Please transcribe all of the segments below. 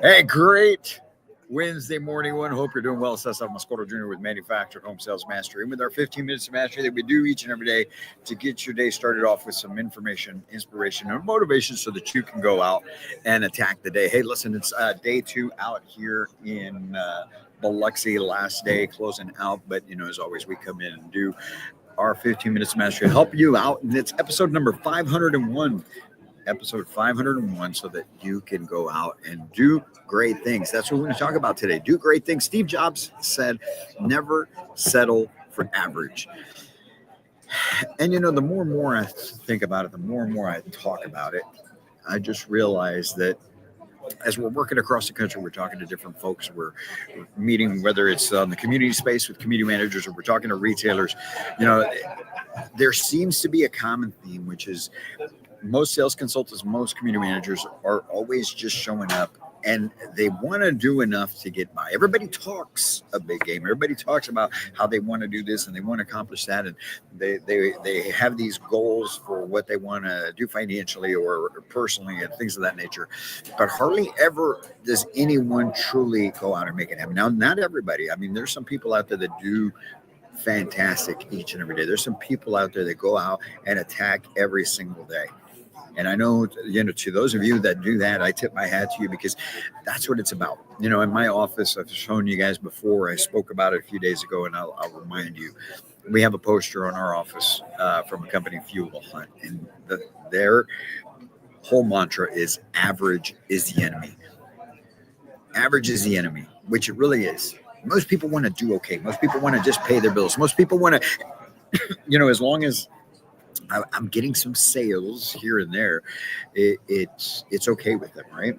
Hey, great Wednesday morning, one. Hope you're doing well. Cesar Mascoro Jr. with Manufactured Home Sales Mastery. And with our 15 minutes of mastery that we do each and every day to get your day started off with some information, inspiration, and motivation so that you can go out and attack the day. Hey, listen, it's day two out here in Biloxi, last day closing out. But, as always, we come in and do our 15 minutes of mastery to help you out. And it's episode number 501. Episode 501, so that you can go out and do great things. That's what we're going to talk about today. Do great things. Steve Jobs said, never settle for average. And the more and more I think about it, the more and more I talk about it, I just realize that as we're working across the country, we're talking to different folks. We're meeting, whether it's on the community space with community managers or we're talking to retailers. There seems to be a common theme, which is most sales consultants, most community managers are always just showing up and they want to do enough to get by. Everybody talks a big game. Everybody talks about how they want to do this and they want to accomplish that. And they have these goals for what they want to do financially or personally and things of that nature. But hardly ever does anyone truly go out and make it happen. Now, not everybody. I mean, there's some people out there that do fantastic each and every day. There's some people out there that go out and attack every single day. And I know, to those of you that do that, I tip my hat to you because that's what it's about. In my office, I've shown you guys before. I spoke about it a few days ago, and I'll remind you. We have a poster on our office from a company, Fuel Hunt, and their whole mantra is average is the enemy. Average is the enemy, which it really is. Most people want to do okay. Most people want to just pay their bills. Most people want to, as long as I'm getting some sales here and there, it's okay with them, right?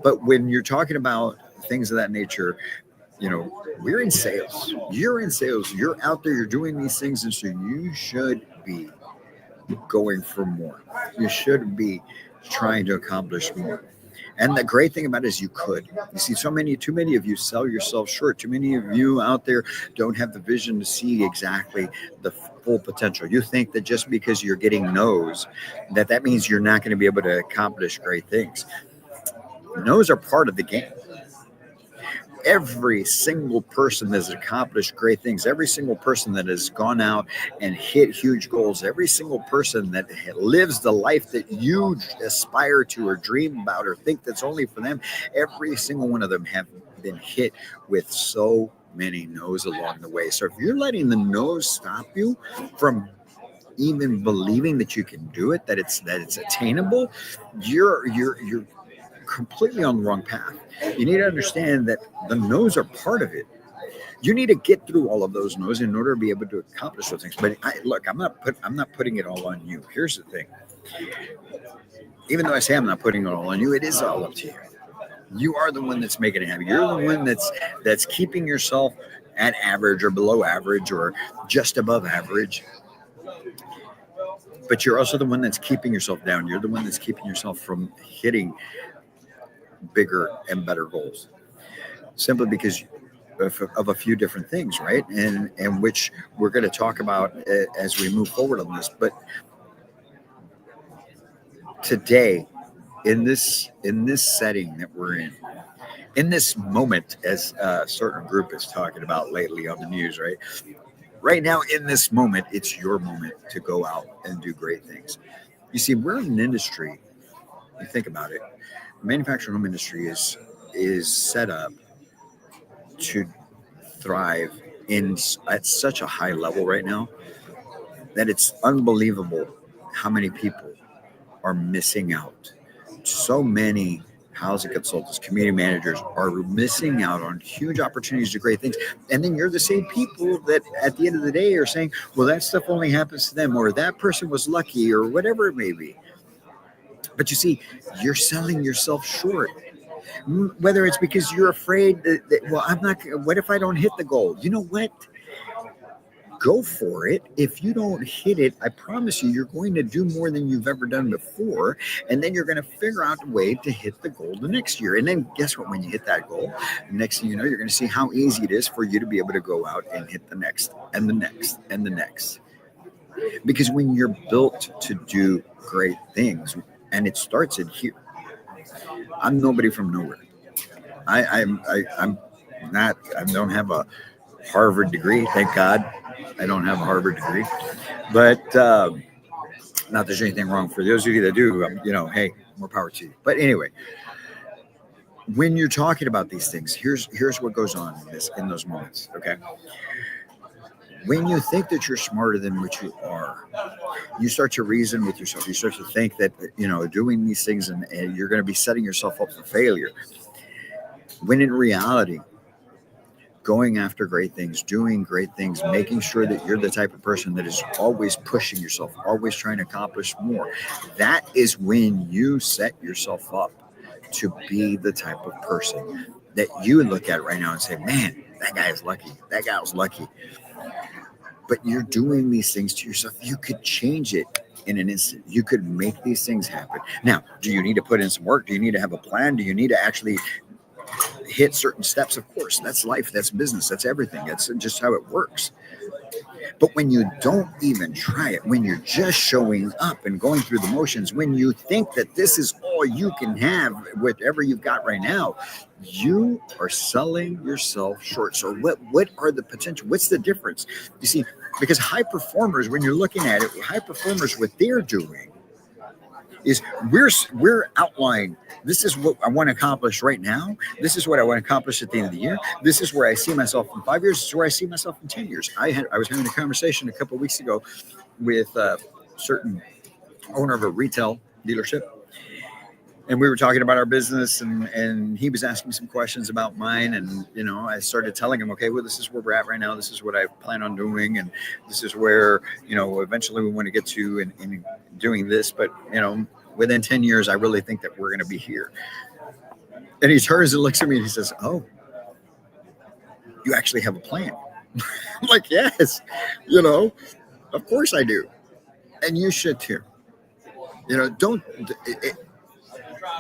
But when you're talking about things of that nature, we're in sales. You're in sales. You're out there. You're doing these things, and so you should be going for more. You should be trying to accomplish more. And the great thing about it is you could. You see, too many of you sell yourself short. Too many of you out there don't have the vision to see exactly the full potential. You think that just because you're getting no's, that means you're not going to be able to accomplish great things. No's are part of the game. Every single person that has accomplished great things, every single person that has gone out and hit huge goals, every single person that lives the life that you aspire to or dream about or think that's only for them, every single one of them have been hit with so many no's along the way. So if you're letting the no's stop you from even believing that you can do it, that it's attainable, you're completely on the wrong path. You need to understand that the no's are part of it. You need to get through all of those no's in order to be able to accomplish those things. But I'm not putting it all on you. Here's the thing. Even though I say I'm not putting it all on you, it is all up to you. You are the one that's making it happen. You're the one that's keeping yourself at average or below average or just above average. But you're also the one that's keeping yourself down. You're the one that's keeping yourself from hitting bigger and better goals, simply because of a few different things, right? And which we're going to talk about as we move forward on this. But today, in this setting that we're in this moment, as a certain group is talking about lately on the news, right? Right now, in this moment, it's your moment to go out and do great things. You see, we're in an industry. You think about it. The manufacturing home industry is set up to thrive at such a high level right now that it's unbelievable how many people are missing out. So many housing consultants, community managers are missing out on huge opportunities to great things. And then you're the same people that at the end of the day are saying, well, that stuff only happens to them, or that person was lucky, or whatever it may be. But you see, you're selling yourself short. Whether it's because you're afraid well, I'm not, what if I don't hit the goal? You know what? Go for it. If you don't hit it, I promise you're going to do more than you've ever done before. And then you're going to figure out a way to hit the goal the next year. And then guess what? When you hit that goal, the next thing you know, you're going to see how easy it is for you to be able to go out and hit the next and the next and the next. Because when you're built to do great things, and it starts in here. I'm nobody from nowhere. I'm not. I don't have a Harvard degree. Thank God, I don't have a Harvard degree. But not there's anything wrong for those of you that do. Hey, more power to you. But anyway, when you're talking about these things, here's what goes on in those moments. Okay, when you think that you're smarter than what you are, you start to reason with yourself. You start to think that doing these things and you're going to be setting yourself up for failure. When in reality, going after great things, doing great things, making sure that you're the type of person that is always pushing yourself, always trying to accomplish more. That is when you set yourself up to be the type of person that you look at right now and say, man, that guy is lucky. That guy was lucky. But you're doing these things to yourself. You could change it in an instant. You could make these things happen. Now, do you need to put in some work? Do you need to have a plan? Do you need to actually hit certain steps? Of course, that's life, that's business, that's everything. That's just how it works. But when you don't even try it, when you're just showing up and going through the motions, when you think that this is all you can have, whatever you've got right now, you are selling yourself short. So what are the potential? What's the difference? You see, because high performers, when you're looking at it, high performers, what they're doing is we're outlining, this is what I want to accomplish right now. This is what I want to accomplish at the end of the year. This is where I see myself in 5 years. This is where I see myself in 10 years. I was having a conversation a couple of weeks ago with a certain owner of a retail dealership. And we were talking about our business, and he was asking me some questions about mine. And, I started telling him, okay, well, this is where we're at right now. This is what I plan on doing. And this is where, eventually we want to get to in doing this. But, within 10 years, I really think that we're going to be here. And he turns and looks at me and he says, oh, you actually have a plan? I'm like, yes, of course I do. And you should too.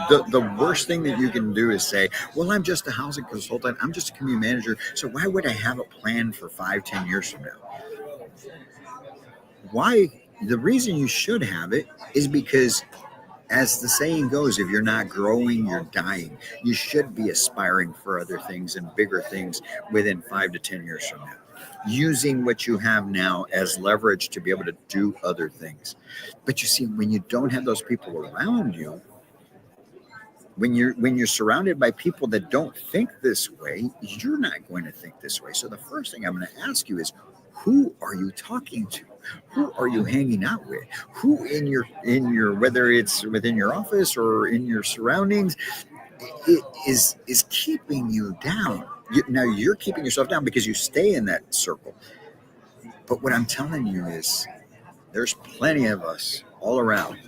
The worst thing that you can do is say, well, I'm just a housing consultant. I'm just a community manager. So why would I have a plan for 5-10 years from now? Why? The reason you should have it is because, as the saying goes, if you're not growing, you're dying. You should be aspiring for other things and bigger things within 5 to 10 years from now, using what you have now as leverage to be able to do other things. But you see, when you don't have those people around you, when you're surrounded by people that don't think this way, you're not going to think this way. So the first thing I'm going to ask you is, who are you talking to? Who are you hanging out with? Who in your whether it's within your office or in your surroundings is keeping you down? Now you're keeping yourself down because you stay in that circle. But what I'm telling you is, there's plenty of us all around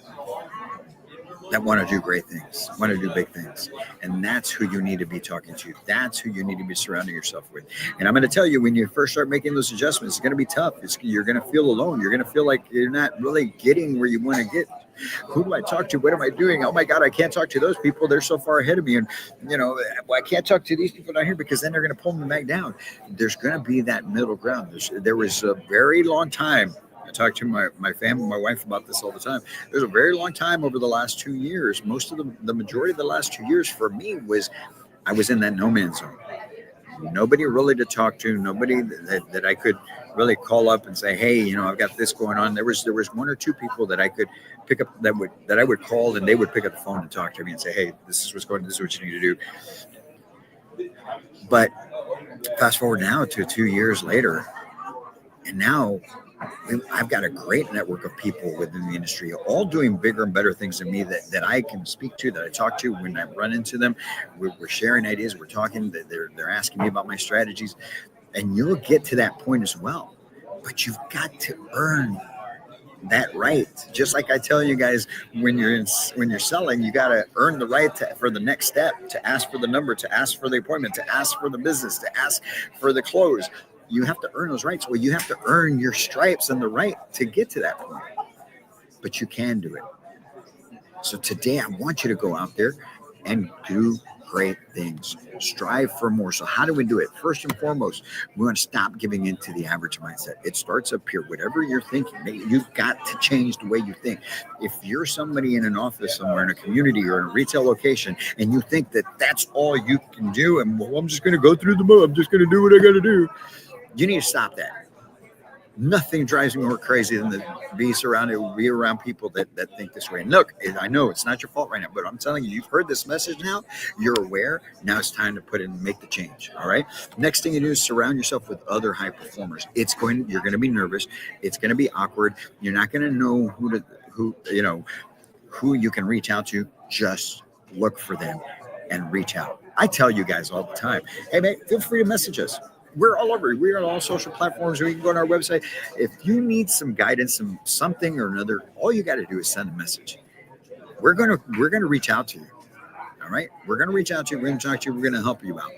that want to do great things, want to do big things. And that's who you need to be talking to. That's who you need to be surrounding yourself with. And I'm going to tell you, when you first start making those adjustments, it's going to be tough. You're going to feel alone. You're going to feel like you're not really getting where you want to get. Who do I talk to? What am I doing? Oh my God, I can't talk to those people. They're so far ahead of me. And, I can't talk to these people down here because then they're going to pull me back down. There's going to be that middle ground. There was a very long time. I talk to my family, my wife about this all the time. There's a very long time over the last 2 years. Most of the majority of the last 2 years for me was I was in that no man's zone. Nobody really to talk to, nobody that I could really call up and say, hey, I've got this going on. There was one or two people that I could pick up that I would call, and they would pick up the phone and talk to me and say, hey, this is what's going on. This is what you need to do. But fast forward now to 2 years later, and now I've got a great network of people within the industry, all doing bigger and better things than me that I can speak to, that I talk to when I run into them. We're sharing ideas. We're talking. They're asking me about my strategies. And you'll get to that point as well. But you've got to earn that right. Just like I tell you guys, when you're selling, you got to earn the right for the next step, to ask for the number, to ask for the appointment, to ask for the business, to ask for the close. You have to earn those rights. Well, you have to earn your stripes and the right to get to that point. But you can do it. So today I want you to go out there and do great things. Strive for more. So how do we do it? First and foremost, we want to stop giving into the average mindset. It starts up here. Whatever you're thinking, you've got to change the way you think. If you're somebody in an office somewhere, in a community or in a retail location, and you think that that's all you can do, and well, I'm just going to go through the mud, I'm just going to do what I got to do, you need to stop that. Nothing drives me more crazy than to be around people that think this way. And look, I know it's not your fault right now, but I'm telling you, you've heard this message now. You're aware. Now it's time to make the change. All right. Next thing you do is surround yourself with other high performers. You're going to be nervous. It's going to be awkward. You're not going to know who you can reach out to. Just look for them and reach out. I tell you guys all the time, hey man, feel free to message us. We're all over. We're on all social platforms. We can go on our website. If you need some guidance, something or another, all you got to do is send a message. We're gonna reach out to you. All right. We're gonna reach out to you. We're gonna talk to you. We're gonna help you out.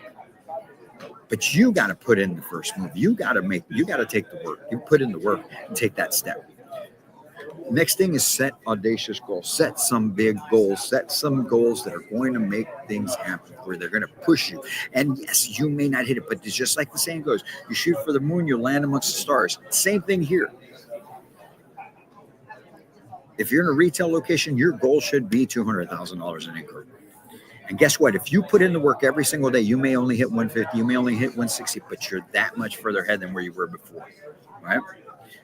But you got to put in the first move. You got to take the work. You put in the work and take that step. Next thing is set audacious goals. Set some big goals. Set some goals that are going to make things happen, where they're going to push you. And yes, you may not hit it, but it's just like the saying goes, you shoot for the moon, you'll land amongst the stars. Same thing here. If you're in a retail location, your goal should be $200,000 in income. And guess what? If you put in the work every single day, you may only hit 150, you may only hit 160, but you're that much further ahead than where you were before, right?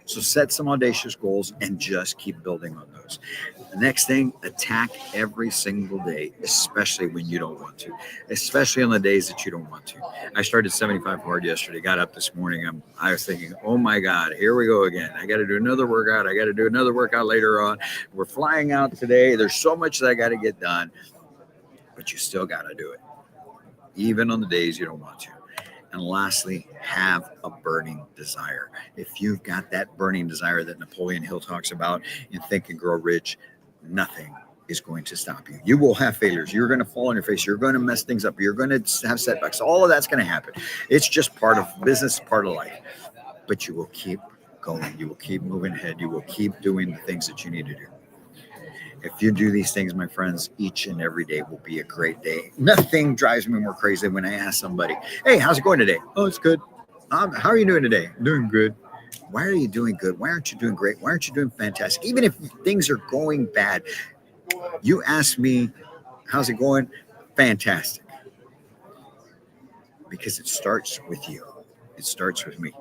So set some audacious goals and just keep building on those. The next thing, attack every single day, especially when you don't want to, especially on the days that you don't want to. I started 75 hard yesterday, got up this morning. I was thinking, oh my God, here we go again. I got to do another workout. I got to do another workout later on. We're flying out today. There's so much that I got to get done, but you still got to do it, even on the days you don't want to. And lastly, have a burning desire. If you've got that burning desire that Napoleon Hill talks about in Think and Grow Rich, nothing is going to stop you. You will have failures. You're going to fall on your face. You're going to mess things up. You're going to have setbacks. All of that's going to happen. It's just part of business, part of life. But you will keep going. You will keep moving ahead. You will keep doing the things that you need to do. If you do these things, my friends, each and every day will be a great day. Nothing drives me more crazy than when I ask somebody, hey, how's it going today? Oh, it's good. How are you doing today? Doing good. Why are you doing good? Why aren't you doing great? Why aren't you doing fantastic? Even if things are going bad, you ask me, how's it going? Fantastic. Because it starts with you. It starts with me.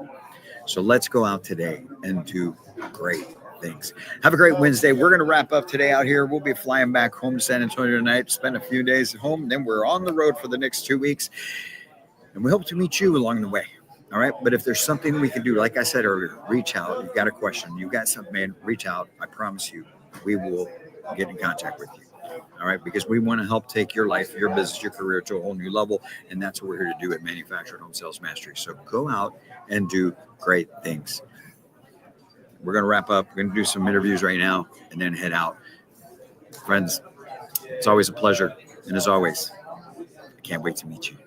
So let's go out today and do great things. Have a great Wednesday. We're going to wrap up today out here. We'll be flying back home to San Antonio tonight, spend a few days at home. Then we're on the road for the next 2 weeks. And we hope to meet you along the way. All right. But if there's something we can do, like I said earlier, reach out. You've got a question. You've got something, man, reach out. I promise you, we will get in contact with you. All right. Because we want to help take your life, your business, your career to a whole new level. And that's what we're here to do at Manufactured Home Sales Mastery. So go out and do great things. We're going to wrap up. We're going to do some interviews right now and then head out. Friends, it's always a pleasure. And as always, I can't wait to meet you.